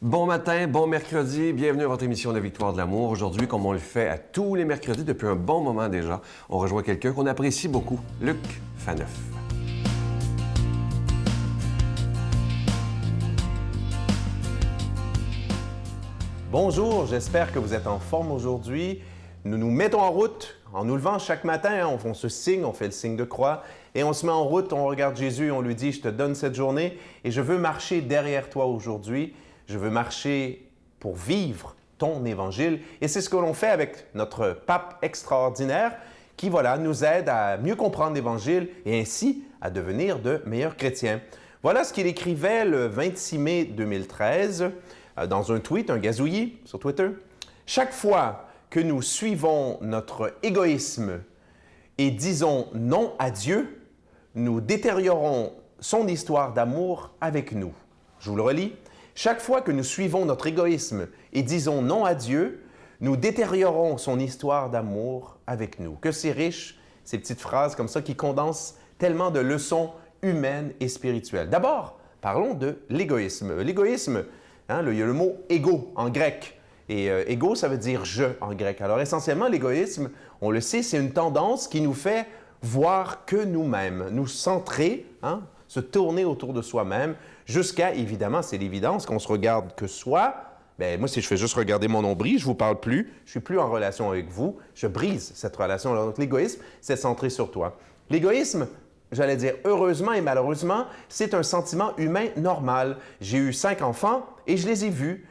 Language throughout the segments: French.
Bon matin, bon mercredi, bienvenue à votre émission de Victoire de l'amour. Aujourd'hui, comme on le fait à tous les mercredis depuis un bon moment déjà, on rejoint quelqu'un qu'on apprécie beaucoup, Luc Faneuf. Bonjour, j'espère que vous êtes en forme aujourd'hui. Nous nous mettons en route en nous levant chaque matin, on se signe, on fait le signe de croix et on se met en route, on regarde Jésus et on lui dit « Je te donne cette journée et je veux marcher derrière toi aujourd'hui. Je veux marcher pour vivre ton évangile. » Et c'est ce que l'on fait avec notre pape extraordinaire qui, nous aide à mieux comprendre l'Évangile et ainsi à devenir de meilleurs chrétiens. Voilà ce qu'il écrivait le 26 mai 2013 dans un tweet, un gazouillis sur Twitter. « Chaque fois que nous suivons notre égoïsme et disons non à Dieu, nous détériorons son histoire d'amour avec nous. » Je vous le relis. Chaque fois que nous suivons notre égoïsme et disons non à Dieu, nous détériorons son histoire d'amour avec nous. Que c'est riche, ces petites phrases comme ça qui condensent tellement de leçons humaines et spirituelles. D'abord, parlons de l'égoïsme. L'égoïsme, il y a le mot « égo » en grec. Et « égo », ça veut dire « je » en grec. Alors essentiellement, l'égoïsme, on le sait, c'est une tendance qui nous fait voir que nous-mêmes, nous centrer, se tourner autour de soi-même, jusqu'à, évidemment, c'est l'évidence qu'on se regarde que soi. Moi, si je fais juste regarder mon nombril, je ne vous parle plus, je ne suis plus en relation avec vous, je brise cette relation. Donc, l'égoïsme, c'est centré sur toi. L'égoïsme, j'allais dire heureusement et malheureusement, c'est un sentiment humain normal. J'ai eu 5 enfants et je les ai vus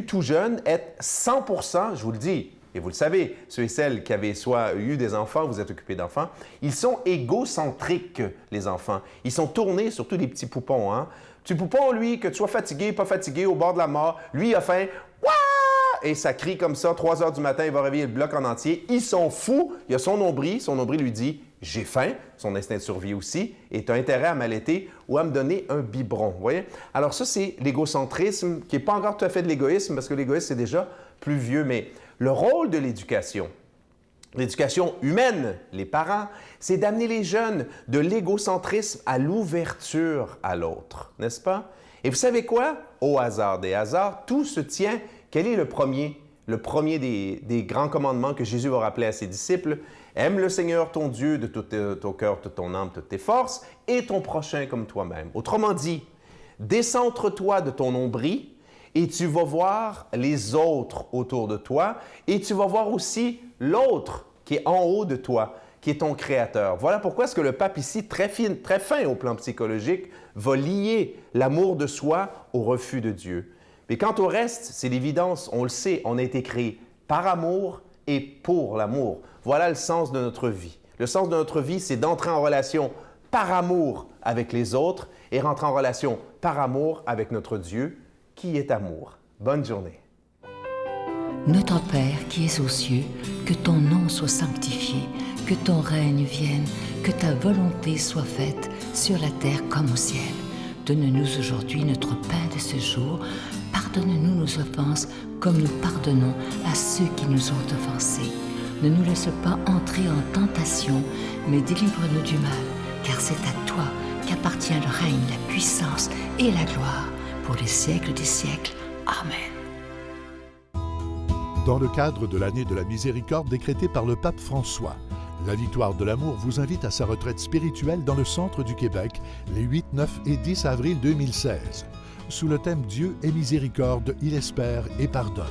tout jeunes être 100%, je vous le dis, et vous le savez, ceux et celles qui avaient soit eu des enfants, vous êtes occupés d'enfants, ils sont égocentriques, les enfants. Ils sont tournés, surtout des petits poupons. Petit poupon, lui, que tu sois fatigué, pas fatigué, au bord de la mort, lui, il a faim. Ouah! Et ça crie comme ça, 3 heures du matin, il va réveiller le bloc en entier. Ils sont fous. Il a son nombril lui dit « j'ai faim », son instinct de survie aussi, et tu as intérêt à m'allaiter ou à me donner un biberon. Vous voyez? Alors ça, c'est l'égocentrisme, qui n'est pas encore tout à fait de l'égoïsme, parce que l'égoïsme, c'est déjà plus vieux, mais le rôle de l'éducation humaine, les parents, c'est d'amener les jeunes de l'égocentrisme à l'ouverture à l'autre, n'est-ce pas? Et vous savez quoi? Au hasard des hasards, tout se tient. Quel est le premier des grands commandements que Jésus va rappeler à ses disciples? Aime le Seigneur ton Dieu de tout ton cœur, toute ton âme, toutes tes forces, et ton prochain comme toi-même. Autrement dit, décentre-toi de ton nombril et tu vas voir les autres autour de toi et tu vas voir aussi l'autre qui est en haut de toi, qui est ton Créateur. Voilà pourquoi est-ce que le pape ici, très fin au plan psychologique, va lier l'amour de soi au refus de Dieu. Mais quant au reste, c'est l'évidence, on le sait, on a été créé par amour et pour l'amour. Voilà le sens de notre vie. Le sens de notre vie, c'est d'entrer en relation par amour avec les autres et rentrer en relation par amour avec notre Dieu, qui est amour. Bonne journée. Notre Père qui es aux cieux, que ton nom soit sanctifié, que ton règne vienne, que ta volonté soit faite sur la terre comme au ciel. Donne-nous aujourd'hui notre pain de ce jour. Pardonne-nous nos offenses comme nous pardonnons à ceux qui nous ont offensés. Ne nous laisse pas entrer en tentation, mais délivre-nous du mal, car c'est à toi qu'appartient le règne, la puissance et la gloire pour les siècles des siècles. Amen. Dans le cadre de l'année de la miséricorde décrétée par le pape François, la Victoire de l'amour vous invite à sa retraite spirituelle dans le centre du Québec les 8, 9 et 10 avril 2016. Sous le thème « Dieu est miséricorde, il espère et pardonne ».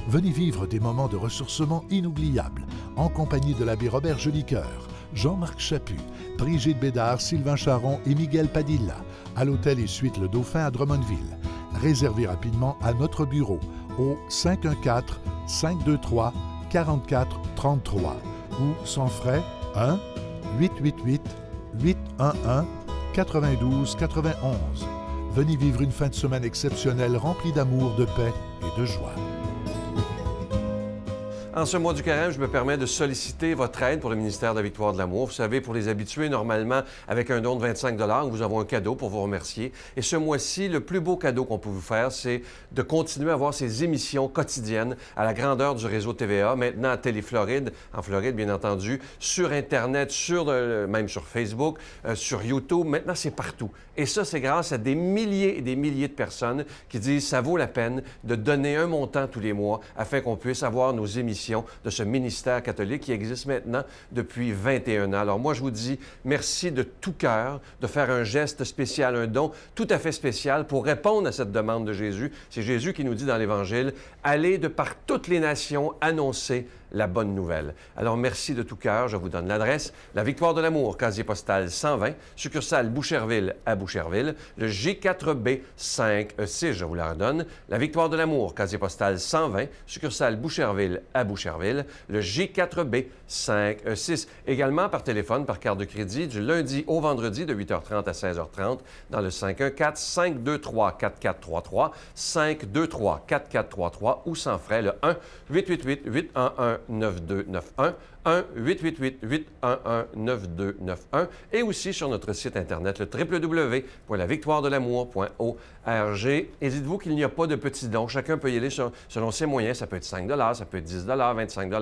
Venez vivre des moments de ressourcement inoubliables en compagnie de l'abbé Robert Jolicoeur, Jean-Marc Chaput, Brigitte Bédard, Sylvain Charon et Miguel Padilla à l'hôtel et suite Le Dauphin à Drummondville. Réservez rapidement à notre bureau au 514-523-4433 ou sans frais 1-888-811-9291. Venez vivre une fin de semaine exceptionnelle remplie d'amour, de paix et de joie. En ce mois du carême, je me permets de solliciter votre aide pour le ministère de la Victoire de l'Amour. Vous savez, pour les habitués, normalement, avec un don de 25 nous avons un cadeau pour vous remercier. Et ce mois-ci, le plus beau cadeau qu'on peut vous faire, c'est de continuer à avoir ces émissions quotidiennes à la grandeur du réseau TVA, maintenant à Télé-Floride, en Floride, bien entendu, sur Internet, même sur Facebook, sur YouTube. Maintenant, c'est partout. Et ça, c'est grâce à des milliers et des milliers de personnes qui disent ça vaut la peine de donner un montant tous les mois afin qu'on puisse avoir nos émissions de ce ministère catholique qui existe maintenant depuis 21 ans. Alors moi, je vous dis merci de tout cœur de faire un geste spécial, un don tout à fait spécial pour répondre à cette demande de Jésus. C'est Jésus qui nous dit dans l'Évangile, « Allez de par toutes les nations annoncer la bonne nouvelle. » Alors, merci de tout cœur. Je vous donne l'adresse. La Victoire de l'Amour, casier postal 120, succursale Boucherville à Boucherville. Le G4B 5E6, je vous la redonne. La Victoire de l'Amour, casier postal 120, succursale Boucherville à Boucherville. Le G4B 5E6. Également par téléphone, par carte de crédit, du lundi au vendredi de 8h30 à 16h30 dans le 514-523-4433, 523-4433 ou sans frais, le 1-888-811-9291, 1-888-811-9291 et aussi sur notre site Internet, le www.lavictoiredelamour.org. Et dites-vous qu'il n'y a pas de petits dons. Chacun peut y aller selon ses moyens. Ça peut être 5 ça peut être 10 25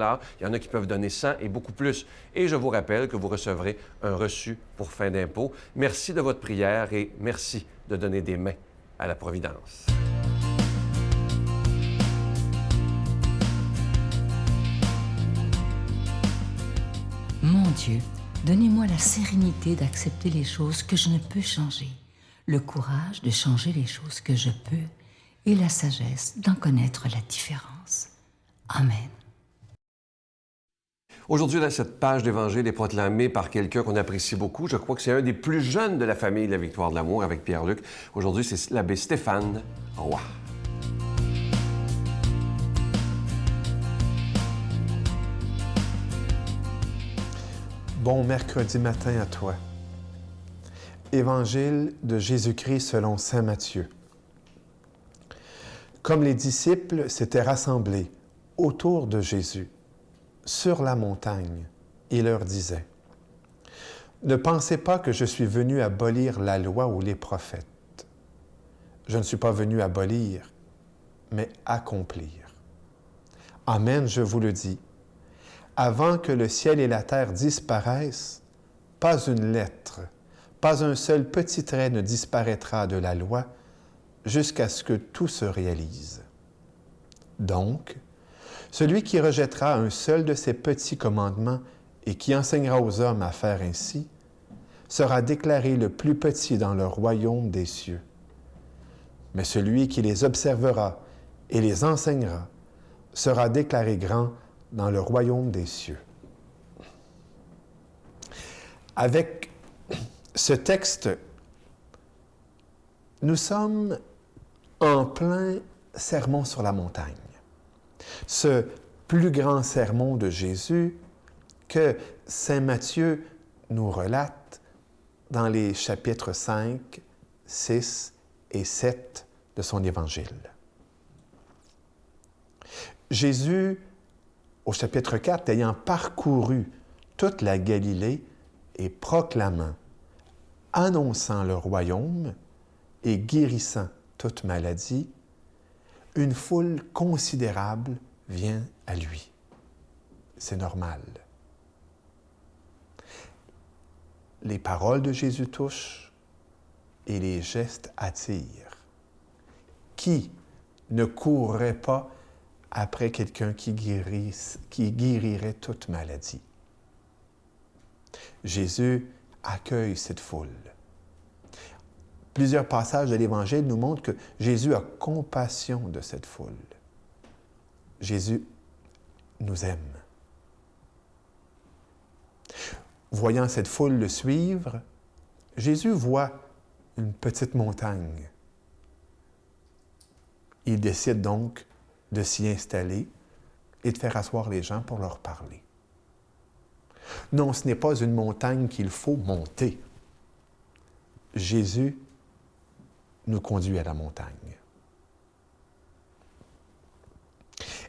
Il y en a qui peuvent donner 100 et beaucoup plus. Et je vous rappelle que vous recevrez un reçu pour fin d'impôt. Merci de votre prière et merci de donner des mains à la Providence. Mon Dieu, donnez-moi la sérénité d'accepter les choses que je ne peux changer, le courage de changer les choses que je peux et la sagesse d'en connaître la différence. Amen. Aujourd'hui, dans cette page d'Évangile est proclamée par quelqu'un qu'on apprécie beaucoup. Je crois que c'est un des plus jeunes de la famille de la Victoire de l'Amour avec Pierre-Luc. Aujourd'hui, c'est l'abbé Stéphane Roy. Bon mercredi matin à toi. Évangile de Jésus-Christ selon saint Matthieu. Comme les disciples s'étaient rassemblés autour de Jésus, sur la montagne, il leur disait, « Ne pensez pas que je suis venu abolir la loi ou les prophètes. Je ne suis pas venu abolir, mais accomplir. Amen, je vous le dis. Avant que le ciel et la terre disparaissent, pas une lettre, pas un seul petit trait ne disparaîtra de la loi jusqu'à ce que tout se réalise. Donc, celui qui rejettera un seul de ces petits commandements et qui enseignera aux hommes à faire ainsi, sera déclaré le plus petit dans le royaume des cieux. Mais celui qui les observera et les enseignera sera déclaré grand dans le royaume des cieux. » Avec ce texte, nous sommes en plein sermon sur la montagne. Ce plus grand sermon de Jésus que saint Matthieu nous relate dans les chapitres 5, 6 et 7 de son Évangile. Jésus, au chapitre 4, ayant parcouru toute la Galilée et proclamant, annonçant le royaume et guérissant toute maladie, une foule considérable vient à lui. C'est normal. Les paroles de Jésus touchent et les gestes attirent. Qui ne courrait pas après quelqu'un qui guérirait toute maladie? Jésus accueille cette foule. Plusieurs passages de l'Évangile nous montrent que Jésus a compassion de cette foule. Jésus nous aime. Voyant cette foule le suivre, Jésus voit une petite montagne. Il décide donc de s'y installer et de faire asseoir les gens pour leur parler. Non, ce n'est pas une montagne qu'il faut monter. Jésus nous conduit à la montagne.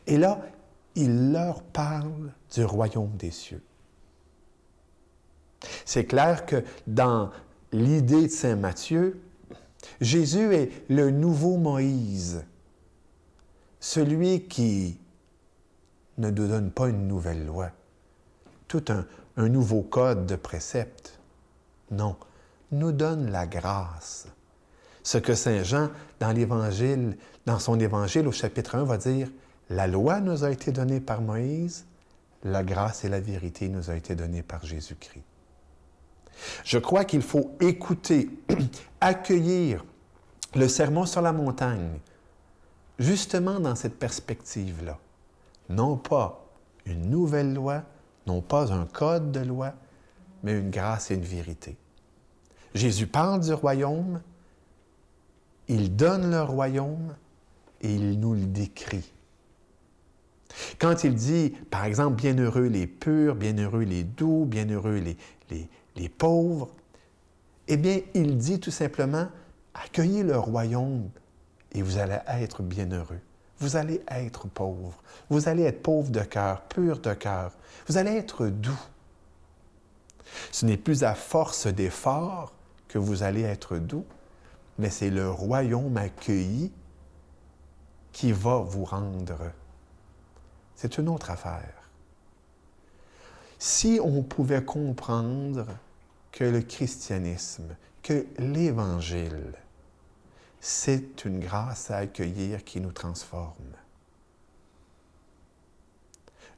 Et là, il leur parle du royaume des cieux. C'est clair que dans l'idée de saint Matthieu, Jésus est le nouveau Moïse, celui qui ne nous donne pas une nouvelle loi, tout un nouveau code de préceptes. Non, nous donne la grâce. Ce que saint Jean, dans son évangile au chapitre 1, va dire, la loi nous a été donnée par Moïse, la grâce et la vérité nous a été données par Jésus-Christ. Je crois qu'il faut écouter, accueillir le sermon sur la montagne, justement dans cette perspective-là. Non pas une nouvelle loi, non pas un code de loi, mais une grâce et une vérité. Jésus parle du royaume, il donne le royaume et il nous le décrit. Quand il dit, par exemple, « Bienheureux les purs, bienheureux les doux, bienheureux les pauvres », eh bien, il dit tout simplement, « Accueillez le royaume et vous allez être bienheureux. Vous allez être pauvres. Vous allez être pauvres de cœur, purs de cœur. Vous allez être doux. Ce n'est plus à force d'efforts que vous allez être doux, mais c'est le royaume accueilli qui va vous rendre. C'est une autre affaire. Si on pouvait comprendre que le christianisme, que l'Évangile, c'est une grâce à accueillir qui nous transforme.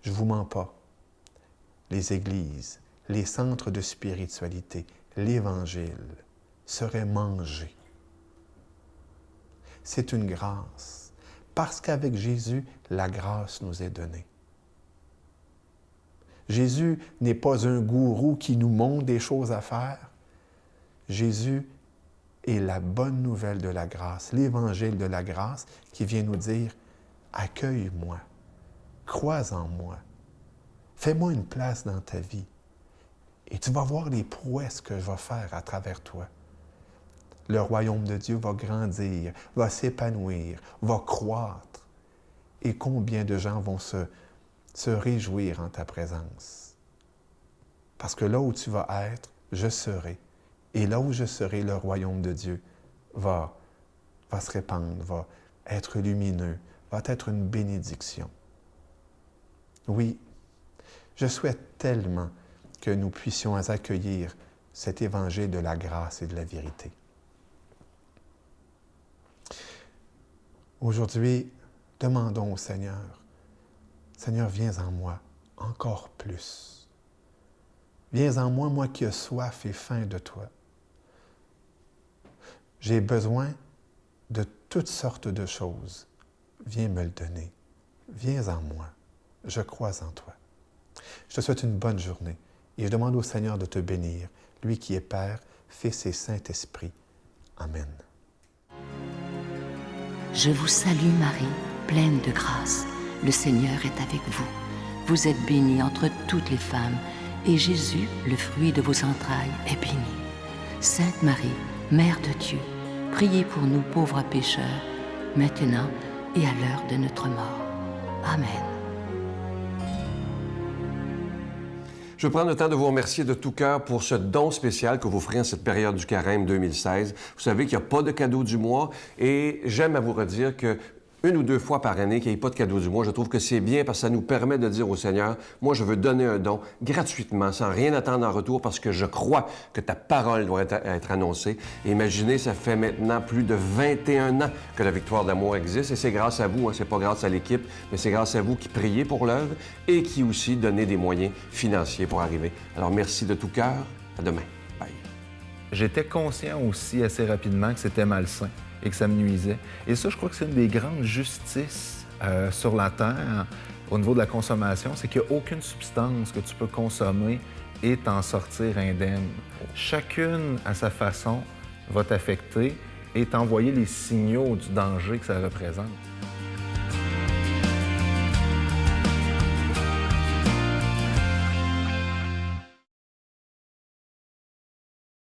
Je ne vous mens pas. Les églises, les centres de spiritualité, l'Évangile seraient mangés. C'est une grâce, parce qu'avec Jésus, la grâce nous est donnée. Jésus n'est pas un gourou qui nous montre des choses à faire. Jésus est la bonne nouvelle de la grâce, l'Évangile de la grâce qui vient nous dire « Accueille-moi, crois en moi, fais-moi une place dans ta vie et tu vas voir les prouesses que je vais faire à travers toi. » Le royaume de Dieu va grandir, va s'épanouir, va croître. Et combien de gens vont se réjouir en ta présence? Parce que là où tu vas être, je serai. Et là où je serai, le royaume de Dieu va se répandre, va être lumineux, va être une bénédiction. Oui, je souhaite tellement que nous puissions accueillir cet évangile de la grâce et de la vérité. Aujourd'hui, demandons au Seigneur, « Seigneur, viens en moi encore plus. Viens en moi, moi qui ai soif et faim de toi. J'ai besoin de toutes sortes de choses. Viens me le donner. Viens en moi. Je crois en toi. » Je te souhaite une bonne journée et je demande au Seigneur de te bénir, lui qui est Père, Fils et Saint-Esprit. Amen. Je vous salue Marie, pleine de grâce. Le Seigneur est avec vous. Vous êtes bénie entre toutes les femmes, et Jésus, le fruit de vos entrailles, est béni. Sainte Marie, Mère de Dieu, priez pour nous pauvres pécheurs, maintenant et à l'heure de notre mort. Amen. Je veux prendre le temps de vous remercier de tout cœur pour ce don spécial que vous ferez en cette période du Carême 2016. Vous savez qu'il n'y a pas de cadeau du mois et j'aime à vous redire que une ou deux fois par année qu'il n'y ait pas de cadeau du mois, je trouve que c'est bien parce que ça nous permet de dire au Seigneur, moi je veux donner un don gratuitement, sans rien attendre en retour parce que je crois que ta parole doit être annoncée. Et imaginez, ça fait maintenant plus de 21 ans que la Victoire de l'amour existe et c'est grâce à vous, hein, c'est pas grâce à l'équipe, mais c'est grâce à vous qui priez pour l'œuvre et qui aussi donnez des moyens financiers pour arriver. Alors merci de tout cœur, à demain. Bye. J'étais conscient aussi assez rapidement que c'était malsain et que ça me nuisait. Et ça, je crois que c'est une des grandes justices sur la Terre au niveau de la consommation, c'est qu'il n'y a aucune substance que tu peux consommer et t'en sortir indemne. Chacune, à sa façon, va t'affecter et t'envoyer les signaux du danger que ça représente.